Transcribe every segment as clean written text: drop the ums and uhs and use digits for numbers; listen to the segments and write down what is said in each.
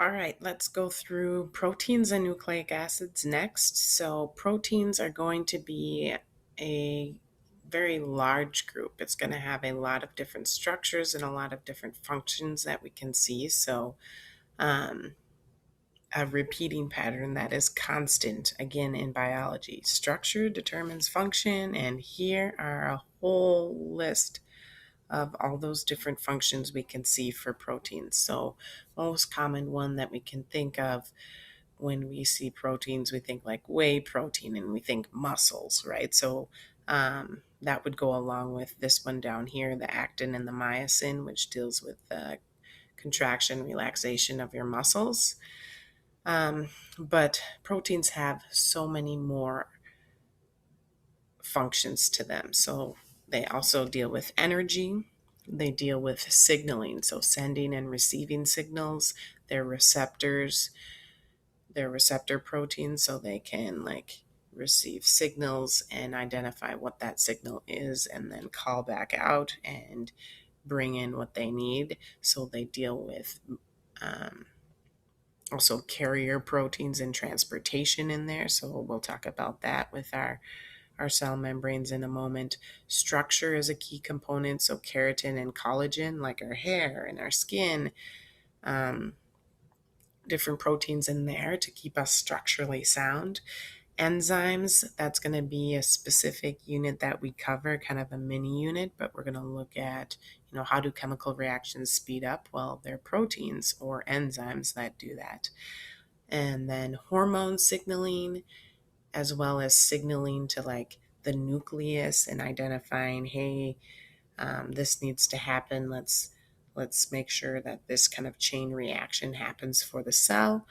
All right, let's go through proteins and nucleic acids next. So, proteins are going to be a very large group. It's going to have a lot of different structures and a lot of different functions that we can see. So, um, a repeating pattern that is constant again in biology. Structure determines function, and here are a whole list of all those different functions we can see for proteins. So, most common one that we can think of when we see proteins, we think like whey protein and we think muscles, right? So, that would go along with this one down here, the actin and the myosin, which deals with the contraction, relaxation of your muscles. But proteins have so many more functions to them. So they also deal with energy. They deal with signaling, so sending and receiving signals. They're receptors. They're receptor proteins, so they can like receive signals and identify what that signal is and then call back out and bring in what they need. So they deal with um, also carrier proteins and transportation in there. So we'll talk about that with our cell membranes in a moment. Structure is a key component. So keratin and collagen, like our hair and our skin, um, different proteins in there to keep us structurally sound. Enzymes, that's going to be a specific unit that we cover, kind of a mini unit, but we're going to look at, how do chemical reactions speed up? Well, they're proteins or enzymes that do that. And then hormone signaling, as well as signaling to like the nucleus and identifying, hey, this needs to happen. Let's make sure that this kind of chain reaction happens for the cell.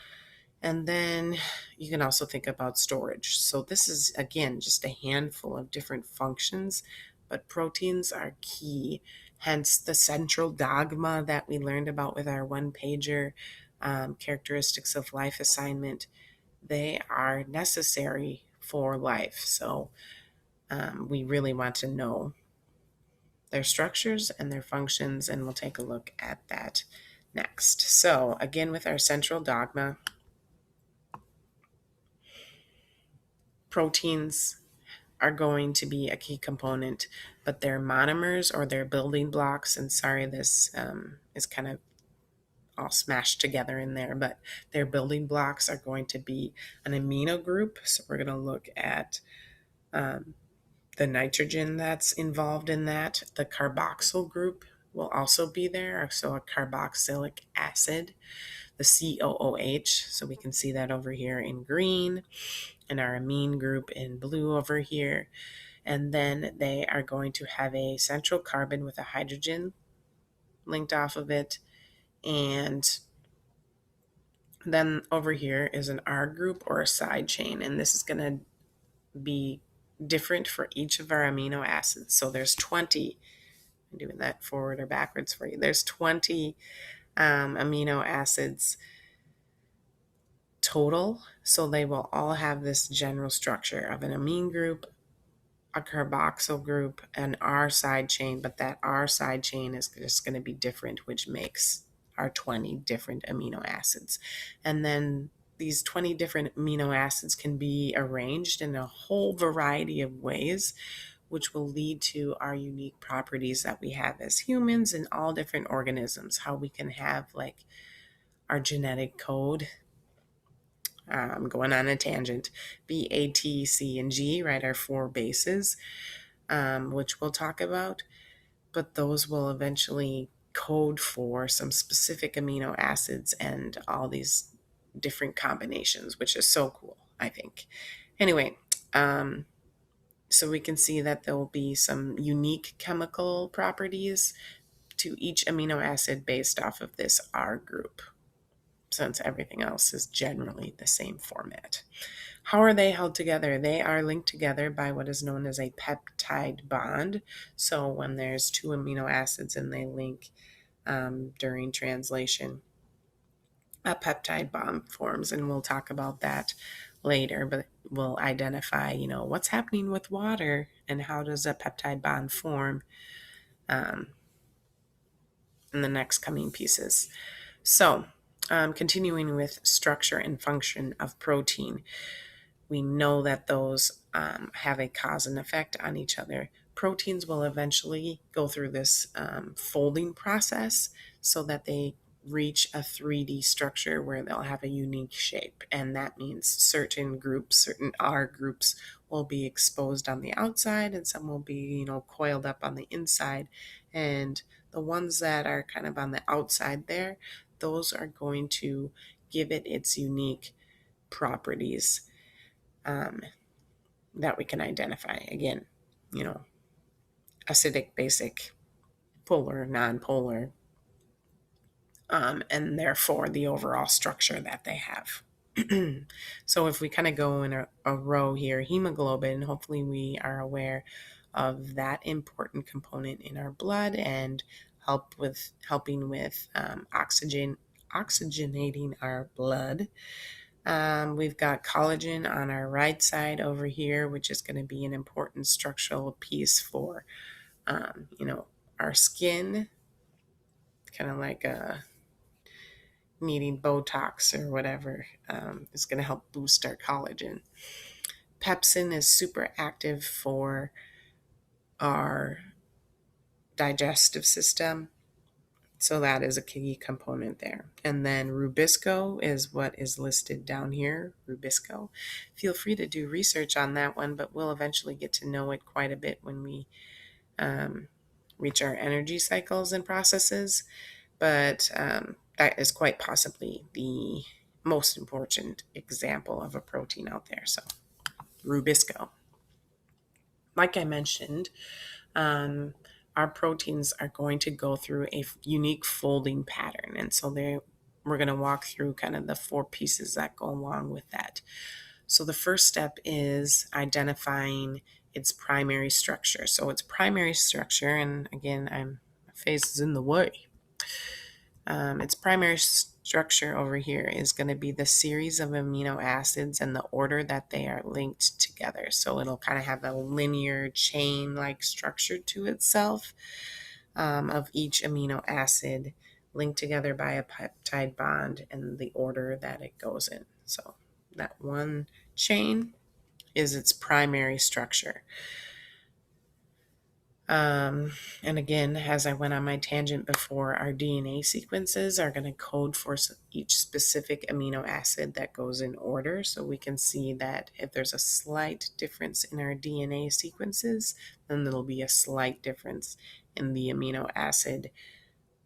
And then you can also think about storage. So this is, again, just a handful of different functions, but proteins are key. Hence the central dogma that we learned about with our one pager, characteristics of life assignment. They are necessary for life. So we really want to know their structures and their functions, and we'll take a look at that next. So again, with our central dogma, proteins are going to be a key component, but their monomers or their building blocks, and sorry, this is kind of all smashed together in there, but their building blocks are going to be an amino group. So we're going to look at um, the nitrogen that's involved in that. The carboxyl group will also be there, so a carboxylic acid, the COOH, so we can see that over here in green, and our amine group in blue over here. And then they are going to have a central carbon with a hydrogen linked off of it. And then over here is an R group or a side chain. And this is going to be different for each of our amino acids. So there's 20. I'm doing that forward or backwards for you. There's 20 amino acids total. So they will all have this general structure of an amine group, a carboxyl group, an R side chain, but that R side chain is just going to be different, which makes our 20 different amino acids. And then these 20 different amino acids can be arranged in a whole variety of ways, which will lead to our unique properties that we have as humans and all different organisms, how we can have like our genetic code. Going on a tangent, B, A, T, C, and G, right, are four bases, which we'll talk about, but those will eventually code for some specific amino acids and all these different combinations, which is so cool, I think. Anyway, so we can see that there will be some unique chemical properties to each amino acid based off of this R group, since everything else is generally the same format. How are they held together? They are linked together by what is known as a peptide bond. So when there's two amino acids and they link during translation, a peptide bond forms, and we'll talk about that later, but we'll identify, what's happening with water and how does a peptide bond form um, in the next coming pieces. So Continuing with structure and function of protein, we know that those have a cause and effect on each other. Proteins will eventually go through this folding process so that they reach a 3D structure where they'll have a unique shape. And that means certain groups, certain R groups, will be exposed on the outside and some will be, coiled up on the inside. And the ones that are kind of on the outside there, those are going to give it its unique properties um, that we can identify. Again, you know, acidic, basic, polar, non-polar, and therefore the overall structure that they have. So if we kind of go in a row here, hemoglobin, hopefully we are aware of that important component in our blood and helping with oxygenating our blood. We've got collagen on our right side over here, which is going to be an important structural piece for, our skin, kind of like needing Botox or whatever. It's going to help boost our collagen. Pepsin is super active for our digestive system. So that is a key component there. And then Rubisco is what is listed down here, Rubisco. Feel free to do research on that one, but we'll eventually get to know it quite a bit when we reach our energy cycles and processes. But that is quite possibly the most important example of a protein out there. So Rubisco. Like I mentioned, our proteins are going to go through a unique folding pattern. And so we're going to walk through kind of the 4 pieces that go along with that. So the first step is identifying its primary structure. So its primary structure, and again, my face is in the way. Its primary structure over here is going to be the series of amino acids and the order that they are linked together. So it'll kind of have a linear chain-like structure to itself of each amino acid linked together by a peptide bond and the order that it goes in. So that one chain is its primary structure. And again, as I went on my tangent before, our DNA sequences are going to code for each specific amino acid that goes in order. So we can see that if there's a slight difference in our DNA sequences, then there'll be a slight difference in the amino acid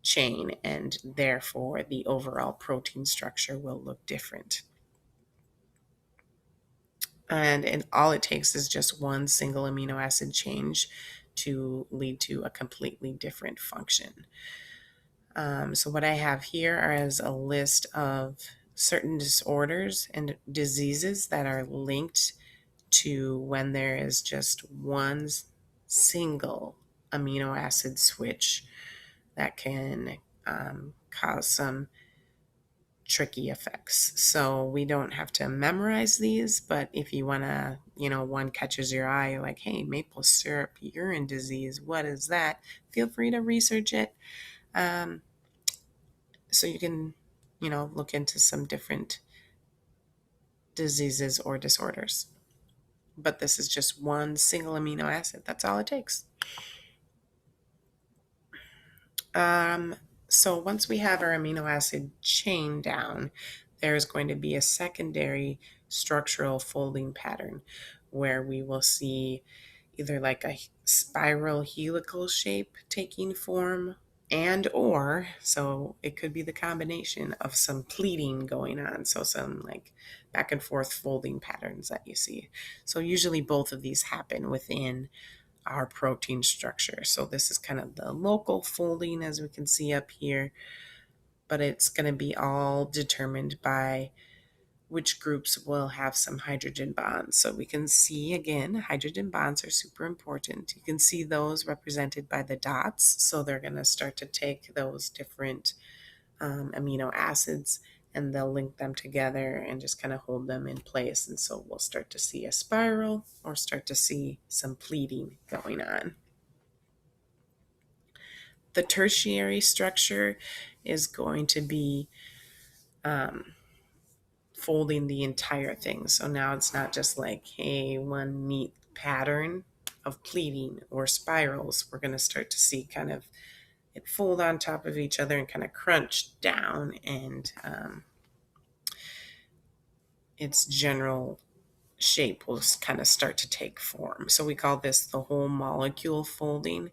chain, and therefore the overall protein structure will look different. And all it takes is just one single amino acid change to lead to a completely different function. So what I have here is a list of certain disorders and diseases that are linked to when there is just one single amino acid switch that can cause some tricky effects. So we don't have to memorize these, but if you want to, one catches your eye, you're like, hey, maple syrup urine disease, what is that? Feel free to research it. So you can, look into some different diseases or disorders. But this is just one single amino acid. That's all it takes. So once we have our amino acid chain down, there's going to be a secondary structural folding pattern where we will see either like a spiral helical shape taking form so it could be the combination of some pleating going on. So some like back and forth folding patterns that you see. So usually both of these happen within our protein structure. So this is kind of the local folding, as we can see up here, but it's going to be all determined by which groups will have some hydrogen bonds. So we can see, again, hydrogen bonds are super important. You can see those represented by the dots. So they're going to start to take those different amino acids and they'll link them together and just kind of hold them in place. And so we'll start to see a spiral or start to see some pleating going on. The tertiary structure is going to be um, folding the entire thing. So now it's not just like, hey, one neat pattern of pleating or spirals. We're going to start to see kind of it fold on top of each other and kind of crunch down, and its general shape will kind of start to take form. So we call this the whole molecule folding.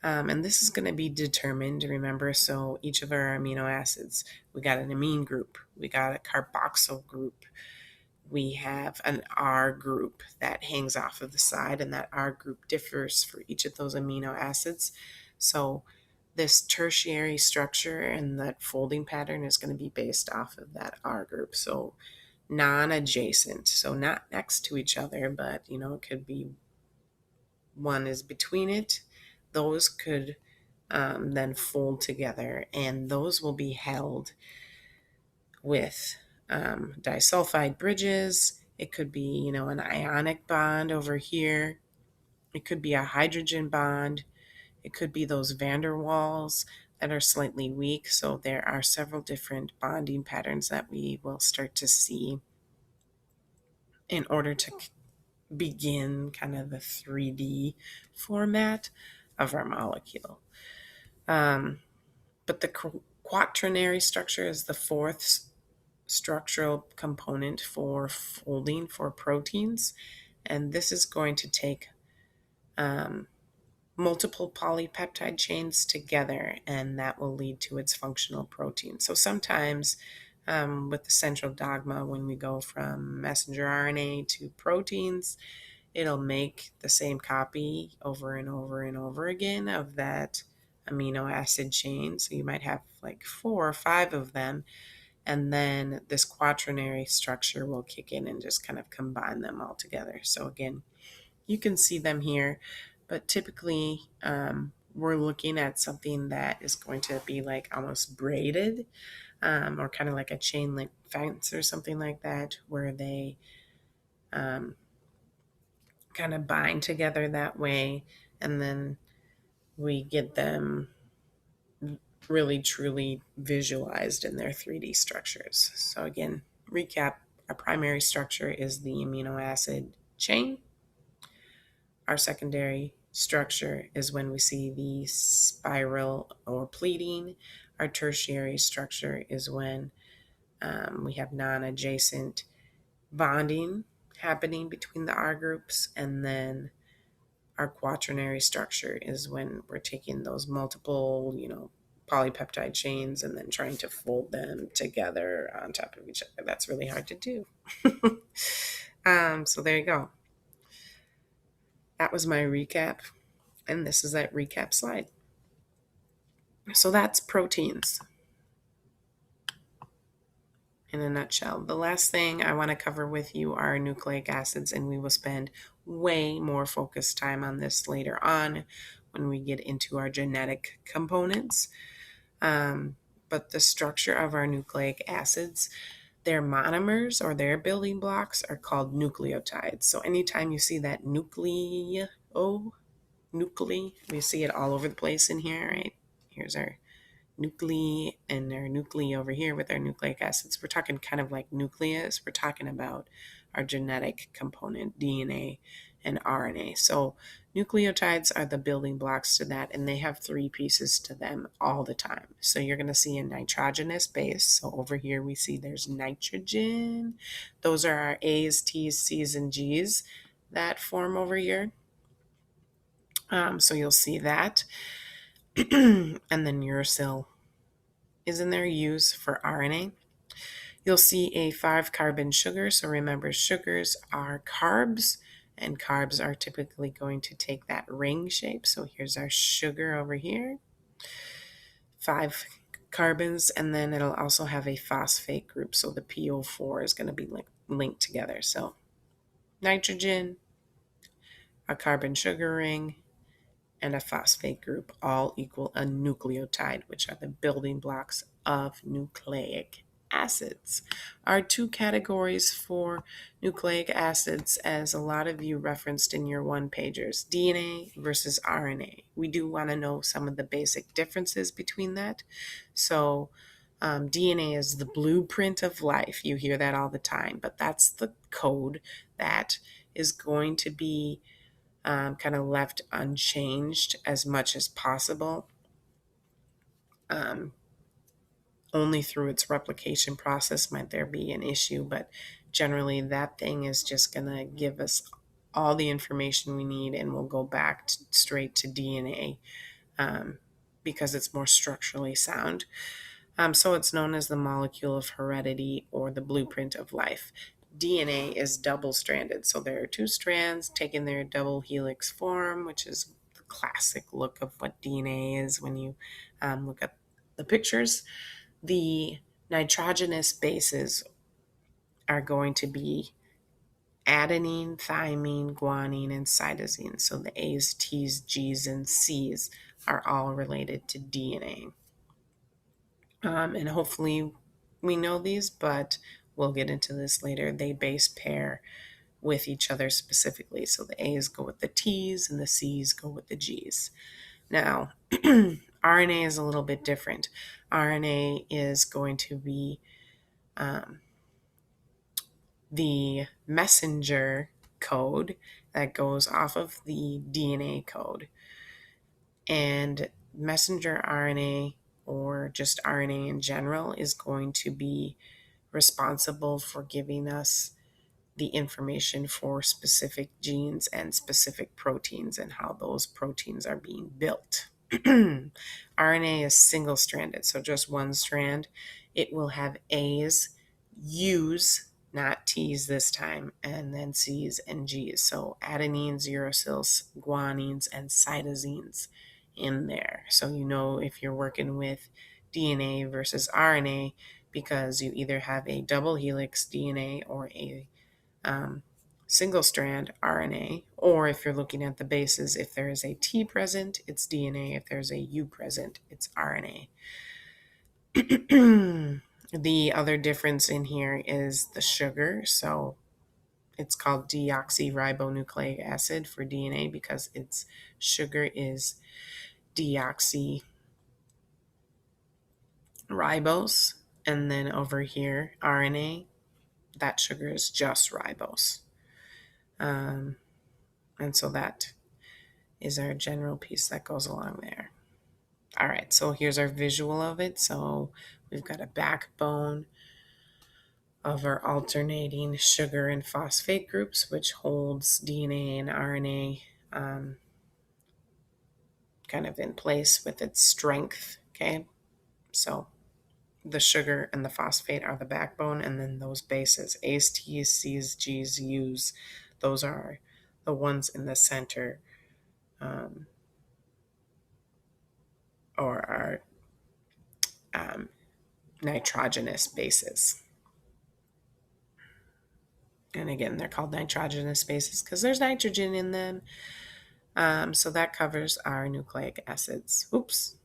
And this is going to be determined, remember, so each of our amino acids, we got an amine group, we got a carboxyl group, we have an R group that hangs off of the side, and that R group differs for each of those amino acids. So this tertiary structure and that folding pattern is going to be based off of that R group. So non-adjacent, so not next to each other, but it could be one is between it. Those could then fold together, and those will be held with disulfide bridges. It could be, an ionic bond over here. It could be a hydrogen bond. It could be those van der Waals that are slightly weak. So there are several different bonding patterns that we will start to see in order to begin kind of the 3D format of our molecule. But the quaternary structure is the fourth structural component for folding for proteins. And this is going to take multiple polypeptide chains together, and that will lead to its functional protein. So sometimes with the central dogma, when we go from messenger RNA to proteins, it'll make the same copy over and over and over again of that amino acid chain. So you might have like 4 or 5 of them, and then this quaternary structure will kick in and just kind of combine them all together. So again, you can see them here, but typically we're looking at something that is going to be like almost braided, or kind of like a chain link fence or something like that, where they kind of bind together that way, and then we get them really truly visualized in their 3D structures. So again, recap, our primary structure is the amino acid chain. Our secondary structure is when we see the spiral or pleating. Our tertiary structure is when we have non-adjacent bonding happening between the R groups, and then our quaternary structure is when we're taking those multiple, polypeptide chains and then trying to fold them together on top of each other. That's really hard to do. So there you go. That was my recap, and this is that recap slide. So that's proteins in a nutshell. The last thing I want to cover with you are nucleic acids, and we will spend way more focused time on this later on when we get into our genetic components. But the structure of our nucleic acids, their monomers or their building blocks are called nucleotides. So anytime you see that nuclei, we see it all over the place in here, right? Here's our nuclei and our nuclei over here with our nucleic acids. We're talking kind of like nucleus. We're talking about our genetic component, DNA and RNA. So nucleotides are the building blocks to that, and they have 3 pieces to them all the time. So you're going to see a nitrogenous base. So over here we see there's nitrogen. Those are our A's, T's, C's, and G's that form over here. So you'll see that. And then uracil is in there, used for RNA. You'll see a 5-carbon sugar. So remember, sugars are carbs, and carbs are typically going to take that ring shape. So here's our sugar over here, 5 carbons, and then it'll also have a phosphate group. So the PO4 is going to be linked together. So nitrogen, a carbon sugar ring, and a phosphate group all equal a nucleotide, which are the building blocks of nucleic acids. Our 2 categories for nucleic acids, as a lot of you referenced in your one-pagers, DNA versus RNA. We do want to know some of the basic differences between that. So DNA is the blueprint of life. You hear that all the time, but that's the code that is going to be kind of left unchanged as much as possible. Um, Only through its replication process might there be an issue, but generally that thing is just going to give us all the information we need, and we'll go back straight to DNA because it's more structurally sound. So it's known as the molecule of heredity or the blueprint of life. DNA is double stranded, so there are two strands taking their double helix form, which is the classic look of what DNA is when you look at the pictures. The nitrogenous bases are going to be adenine, thymine, guanine, and cytosine. So the A's, T's, G's, and C's are all related to DNA. And hopefully we know these, but we'll get into this later. They base pair with each other specifically. So the A's go with the T's and the C's go with the G's. Now, RNA is a little bit different. RNA is going to be the messenger code that goes off of the DNA code. And messenger RNA, or just RNA in general, is going to be responsible for giving us the information for specific genes and specific proteins and how those proteins are being built. RNA is single stranded, so just one strand. It will have A's, U's, not T's this time, and then C's and G's. So adenines, uracils, guanines, and cytosines in there. So you know if you're working with DNA versus RNA, because you either have a double helix DNA or a single strand RNA, or if you're looking at the bases, if there is a T present, it's DNA. If there's a U present, it's RNA. The other difference in here is the sugar. So it's called deoxyribonucleic acid for DNA because its sugar is deoxyribose. And then over here, RNA, that sugar is just ribose. And so that is our general piece that goes along there. All right, so here's our visual of it. So we've got a backbone of our alternating sugar and phosphate groups, which holds DNA and RNA kind of in place with its strength. Okay, so the sugar and the phosphate are the backbone, and then those bases, A's, T's, C's, G's, U's, those are the ones in the center, or are nitrogenous bases. And again, they're called nitrogenous bases because there's nitrogen in them. So that covers our nucleic acids. Oops,